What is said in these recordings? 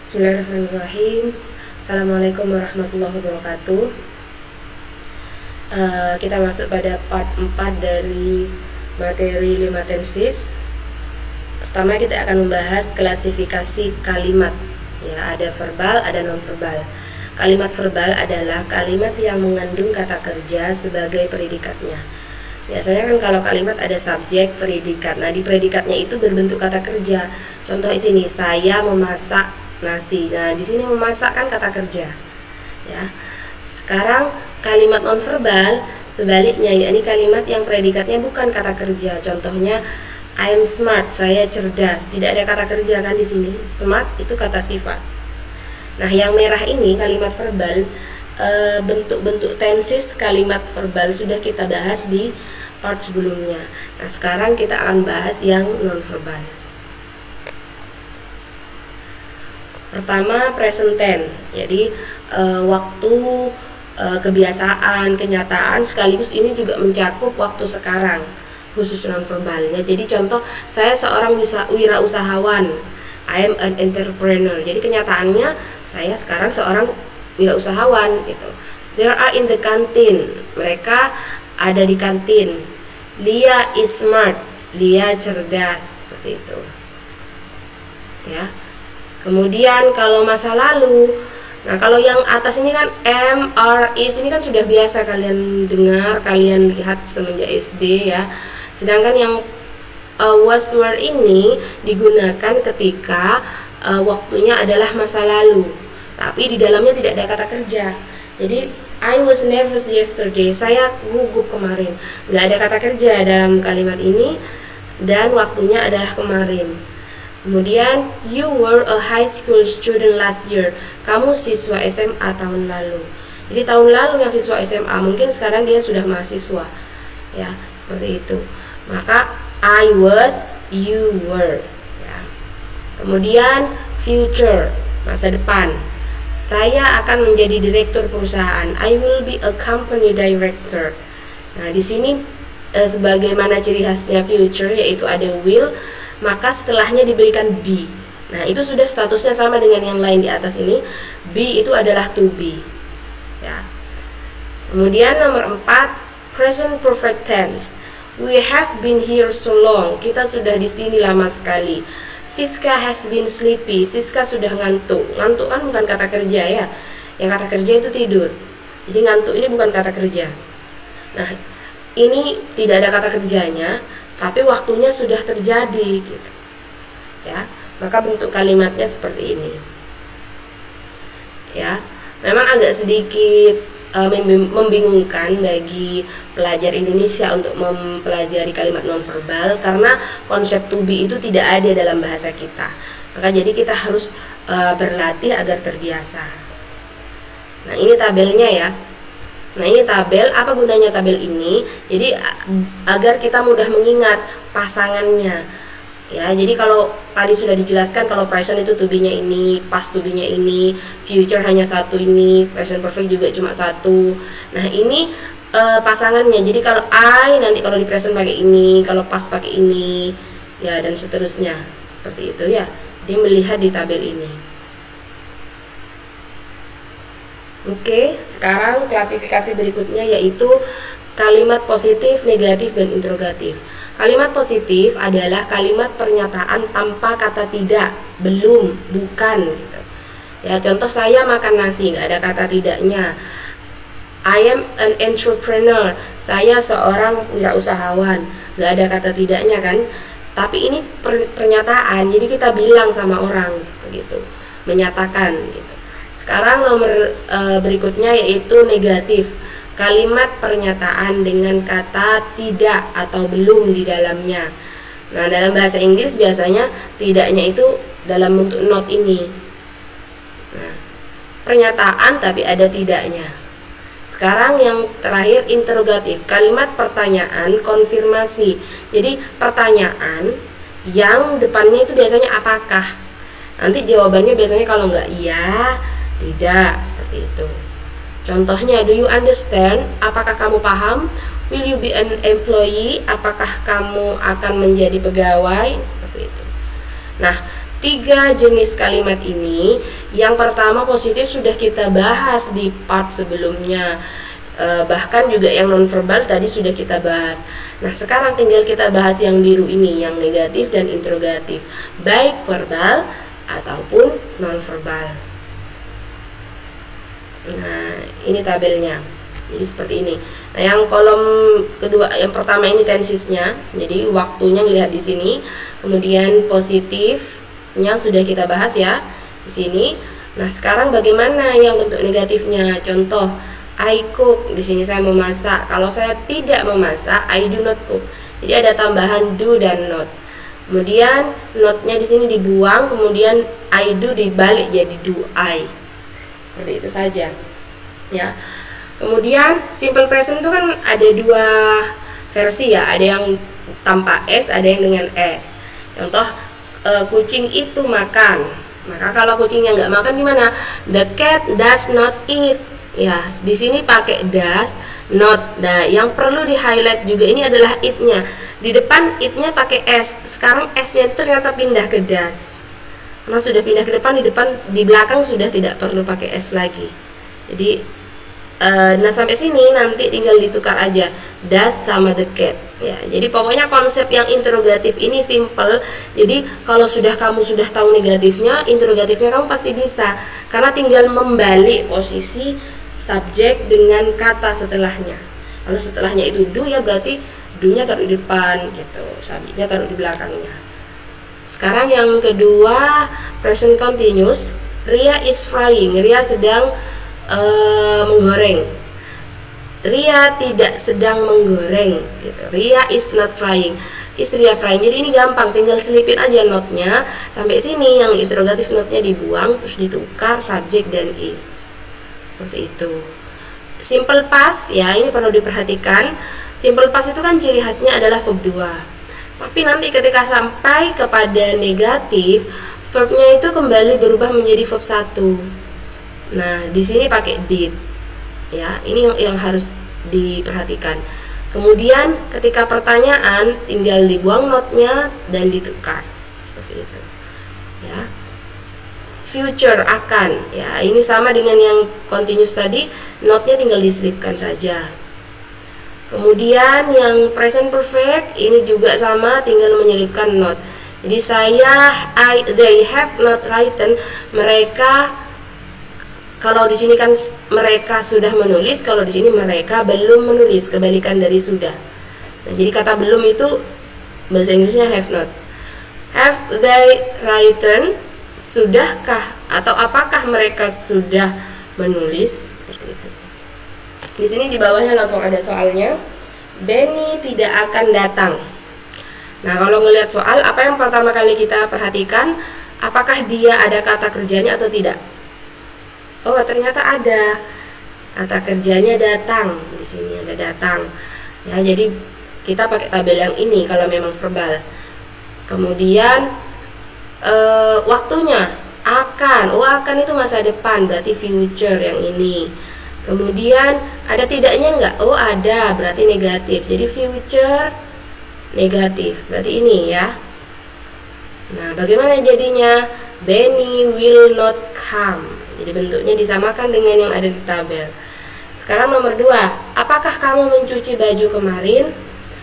Bismillahirrahmanirrahim. Assalamualaikum warahmatullahi wabarakatuh. Kita masuk pada part 4 dari materi 5 tenses. Pertama kita akan membahas klasifikasi kalimat. Ya, ada verbal, ada non-verbal. Kalimat verbal adalah kalimat yang mengandung kata kerja sebagai predikatnya. Biasanya kan kalau kalimat ada subjek, predikat. Nah, di predikatnya itu berbentuk kata kerja. Contoh di sini, saya memasak nasi. Nah, di sini memasak kan kata kerja. Ya. Sekarang kalimat nonverbal sebaliknya, yakni kalimat yang predikatnya bukan kata kerja. Contohnya I am smart, saya cerdas. Tidak ada kata kerja kan di sini. Smart itu kata sifat. Nah, yang merah ini kalimat verbal, bentuk-bentuk tenses kalimat verbal sudah kita bahas di part sebelumnya. Nah, sekarang kita akan bahas yang nonverbal. Pertama, present tense. Jadi waktu, kebiasaan, kenyataan, sekaligus ini juga mencakup waktu sekarang, khusus nonverbalnya. Jadi contoh, saya seorang wirausahawan. I am an entrepreneur. Jadi kenyataannya saya sekarang seorang wirausahawan gitu. They are in the canteen. Mereka ada di kantin. Lia is smart. Lia cerdas, seperti itu. Ya. Kemudian kalau masa lalu, nah kalau yang atas ini kan am, are, is, ini kan sudah biasa kalian dengar, kalian lihat semenjak SD ya. Sedangkan yang was, were ini digunakan ketika waktunya adalah masa lalu, tapi di dalamnya tidak ada kata kerja. Jadi I was nervous yesterday, saya gugup kemarin. Nggak ada kata kerja dalam kalimat ini, dan waktunya adalah kemarin. Kemudian you were a high school student last year, kamu siswa SMA tahun lalu. Jadi tahun lalu yang siswa SMA, mungkin sekarang dia sudah mahasiswa. Ya, seperti itu. Maka I was, you were. Ya. Kemudian future, masa depan. Saya akan menjadi direktur perusahaan. I will be a company director. Nah, di sini sebagaimana ciri khasnya future, yaitu ada will, maka setelahnya diberikan be. Nah, itu sudah statusnya sama dengan yang lain di atas ini. Be itu adalah to be. Ya. Kemudian nomor 4, present perfect tense. We have been here so long. Kita sudah di sini lama sekali. Siska has been sleepy. Siska sudah ngantuk. Ngantuk kan bukan kata kerja ya. Yang kata kerja itu tidur. Jadi ngantuk ini bukan kata kerja. Nah, ini tidak ada kata kerjanya, tapi waktunya sudah terjadi gitu. Ya, maka bentuk kalimatnya seperti ini. Ya, memang agak sedikit membingungkan bagi pelajar Indonesia untuk mempelajari kalimat nonverbal karena konsep to be itu tidak ada dalam bahasa kita. Maka jadi kita harus berlatih agar terbiasa. Nah, ini tabelnya ya. Nah, ini tabel, apa gunanya tabel ini? Jadi agar kita mudah mengingat pasangannya. Ya, jadi kalau tadi sudah dijelaskan kalau present itu to be-nya ini, past to be-nya ini, future hanya satu ini, present perfect juga cuma satu. Nah, ini pasangannya. Jadi kalau I nanti kalau di present pakai ini, kalau past pakai ini, ya dan seterusnya. Seperti itu ya. Dia melihat di tabel ini. Oke, sekarang klasifikasi berikutnya yaitu kalimat positif, negatif, dan interrogatif. Kalimat positif adalah kalimat pernyataan tanpa kata tidak, belum, bukan gitu. Ya, contoh saya makan nasi, nggak ada kata tidaknya. I am an entrepreneur, saya seorang wirausahawan, nggak ada kata tidaknya kan. Tapi ini pernyataan, jadi kita bilang sama orang seperti itu, menyatakan gitu. Sekarang nomor berikutnya yaitu negatif. Kalimat pernyataan dengan kata tidak atau belum di dalamnya. Nah, dalam bahasa Inggris biasanya tidaknya itu dalam bentuk not ini. Nah, pernyataan tapi ada tidaknya. Sekarang yang terakhir interrogatif. Kalimat pertanyaan konfirmasi. Jadi pertanyaan yang depannya itu biasanya apakah. Nanti jawabannya biasanya kalau enggak iya, tidak, seperti itu. Contohnya, do you understand? Apakah kamu paham? Will you be an employee? Apakah kamu akan menjadi pegawai? Seperti itu. Nah, Tiga jenis kalimat ini, yang pertama positif sudah kita bahas di part sebelumnya. Bahkan juga yang nonverbal tadi sudah kita bahas. Nah, sekarang tinggal kita bahas yang biru ini, yang negatif dan interrogatif, baik verbal ataupun nonverbal. Nah, ini tabelnya. Jadi seperti ini. Nah, yang kolom kedua, yang pertama ini tensisnya. Jadi waktunya lihat di sini. Kemudian positifnya sudah kita bahas ya di sini. Nah, sekarang bagaimana yang bentuk negatifnya? Contoh, I cook. Di sini saya memasak. Kalau saya tidak memasak, I do not cook. Jadi ada tambahan do dan not. Kemudian not-nya di sini dibuang, kemudian I do dibalik jadi do I. Seperti itu saja. Ya. Kemudian simple present itu kan ada dua versi ya, ada yang tanpa S, ada yang dengan S. Contoh, kucing itu makan. Maka kalau kucingnya nggak makan gimana? The cat does not eat. Ya, di sini pakai does not. Nah, yang perlu di highlight juga ini adalah it-nya. Di depan it-nya pakai S. Sekarang S-nya itu ternyata pindah ke does. Karena sudah pindah ke depan, di belakang sudah tidak perlu pakai S lagi. Jadi nah sampai sini nanti tinggal ditukar aja does sama the cat ya. Jadi pokoknya konsep yang interrogatif ini simple. Jadi kalau kamu sudah tahu negatifnya, interrogatifnya kamu pasti bisa, karena tinggal membalik posisi subjek dengan kata setelahnya. Kalau setelahnya itu do ya berarti do-nya taruh di depan gitu, subjeknya taruh di belakangnya. Sekarang yang kedua, present continuous. Ria is frying. Ria sedang menggoreng. Ria tidak sedang menggoreng gitu. Ria is not frying. Is Ria frying. Jadi ini gampang, tinggal selipin aja notnya. Sampai sini yang interrogatif notnya dibuang, terus ditukar subjek dan is. Seperti itu. Simple past ya, ini perlu diperhatikan. Simple past itu kan ciri khasnya adalah verb 2. Tapi nanti ketika sampai kepada negatif, verbnya itu kembali berubah menjadi verb 1. Nah, di sini pakai did. Ya, ini yang harus diperhatikan. Kemudian ketika pertanyaan tinggal dibuang notnya dan ditukar. Seperti itu. Ya. Future akan. Ya, ini sama dengan yang continuous tadi, notnya tinggal diselipkan saja. Kemudian yang present perfect ini juga sama, tinggal menyelipkan not. Jadi they have not written, mereka. Kalau di sini kan mereka sudah menulis, kalau di sini mereka belum menulis, kebalikan dari sudah. Nah, jadi kata belum itu bahasa Inggrisnya have not. Have they written? Sudahkah atau apakah mereka sudah menulis? Seperti itu. Di sini di bawahnya langsung ada soalnya. Benny tidak akan datang. Nah, kalau ngelihat soal, apa yang pertama kali kita perhatikan? Apakah dia ada kata kerjanya atau tidak? Oh, ternyata ada kata kerjanya datang. Di sini ada datang. Ya, jadi kita pakai tabel yang ini kalau memang verbal. Kemudian waktunya akan. Oh, akan itu masa depan, berarti future yang ini. Kemudian ada tidaknya enggak? Oh, ada, berarti negatif. Jadi future negatif. Berarti ini ya. Nah, bagaimana jadinya? Benny will not come. Jadi bentuknya disamakan dengan yang ada di tabel. Sekarang nomor 2, apakah kamu mencuci baju kemarin?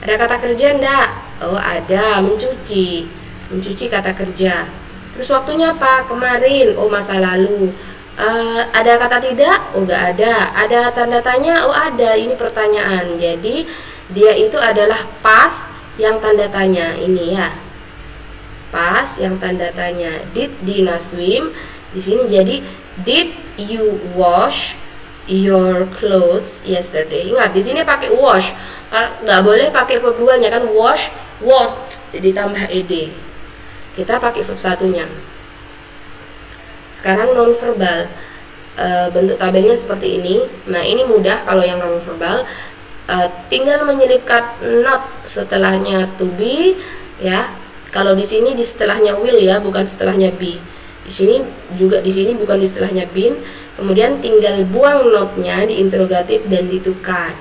Ada kata kerja enggak? Oh, ada, mencuci. Mencuci kata kerja. Terus waktunya apa? Kemarin. Oh, masa lalu. Ada kata tidak? Oh, enggak ada. Ada tanda tanya? Oh, ada. Ini pertanyaan. Jadi dia itu adalah past yang tanda tanya. Ini ya. Past yang tanda tanya. Did Dina swim? Di sini jadi did you wash your clothes yesterday? Ingat di sini pakai wash, nggak boleh pakai verb 2-nya kan, wash, washed ditambah ed. Kita pakai verb 1-nya. Sekarang non verbal, bentuk tabelnya seperti ini. Nah, ini mudah kalau yang non verbal, tinggal menyelipkan not setelahnya to be ya. Kalau di sini di setelahnya will ya, bukan setelahnya be. Di sini juga bukan di setelahnya been. Kemudian tinggal buang notnya di interrogatif dan ditukar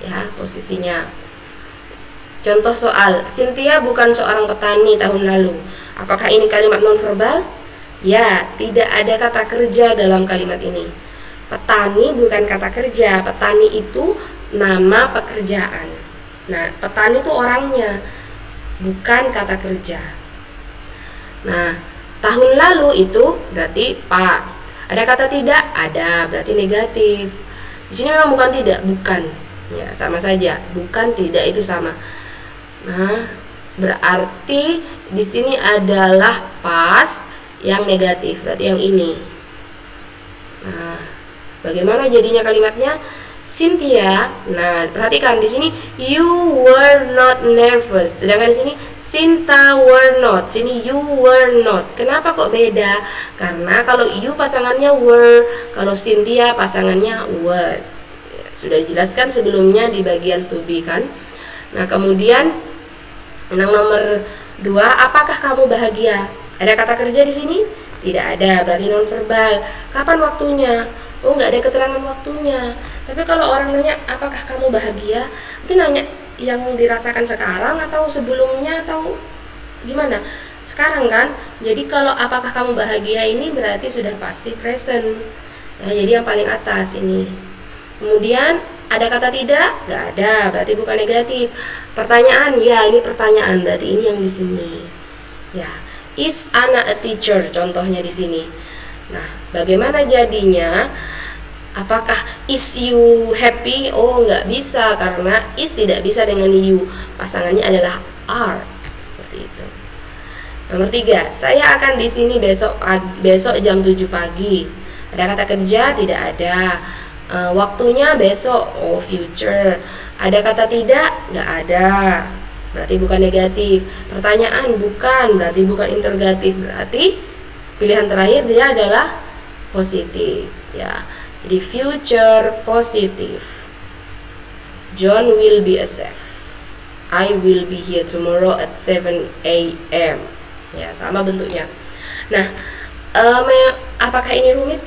ya posisinya. Contoh soal, Cynthia bukan seorang petani tahun lalu. Apakah ini kalimat nonverbal? Ya, tidak ada kata kerja dalam kalimat ini. Petani bukan kata kerja, petani itu nama pekerjaan. Nah, petani itu orangnya, bukan kata kerja. Nah, tahun lalu itu berarti past. Ada kata tidak? Ada, berarti negatif. Di sini memang bukan tidak, bukan. Ya, sama saja. Bukan tidak itu sama. Nah, berarti di sini adalah past yang negatif, berarti yang ini. Nah, bagaimana jadinya kalimatnya? Cynthia, nah perhatikan di sini you were not nervous, sedangkan di sini Sinta were not, sini you were not. Kenapa kok beda? Karena kalau you pasangannya were, kalau Cynthia pasangannya was. Ya, sudah dijelaskan sebelumnya di bagian to be kan. Nah kemudian yang nomor 2, apakah kamu bahagia? Ada kata kerja di sini? Tidak ada, berarti nonverbal. Kapan waktunya? Oh, nggak ada keterangan waktunya. Tapi kalau orang nanya apakah kamu bahagia, itu nanya yang dirasakan sekarang atau sebelumnya atau gimana? Sekarang kan. Jadi kalau apakah kamu bahagia ini berarti sudah pasti present. Nah, jadi yang paling atas ini. Kemudian ada kata tidak? Nggak ada, berarti bukan negatif. Pertanyaan, ya ini pertanyaan, berarti ini yang di sini. Ya, is Anna a teacher? Contohnya di sini. Nah, bagaimana jadinya? Apakah is you happy? Oh, nggak bisa karena is tidak bisa dengan you. Pasangannya adalah are. Seperti itu. Nomor 3, saya akan di sini besok jam 7 pagi. Ada kata kerja? Tidak ada. Waktunya besok, oh future. Ada kata tidak? Nggak ada. Berarti bukan negatif. Pertanyaan bukan, berarti bukan interrogatif. Berarti pilihan terakhir dia adalah positif, ya. Jadi future positif. John will be a chef. I will be here tomorrow at 7 a.m. Ya, sama bentuknya. Nah, apakah ini rumit?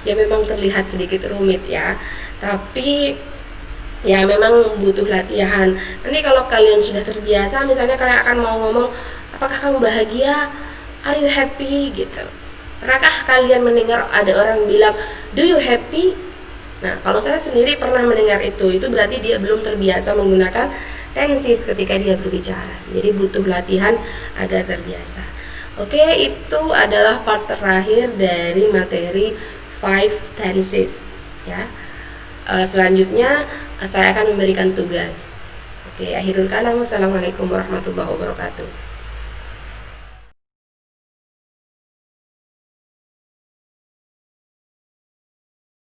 Ya memang terlihat sedikit rumit ya. Tapi ya memang butuh latihan. Nanti kalau kalian sudah terbiasa, misalnya kalian akan mau ngomong, apakah kamu bahagia? Are you happy? Gitu. Pernahkah kalian mendengar ada orang bilang, do you happy? Nah, kalau saya sendiri pernah mendengar itu berarti dia belum terbiasa menggunakan tenses ketika dia berbicara. Jadi butuh latihan agar terbiasa. Oke, itu adalah part terakhir dari materi 5 tenses. Ya. Selanjutnya saya akan memberikan tugas. Oke, akhirul kalam. Wassalamualaikum warahmatullahi wabarakatuh.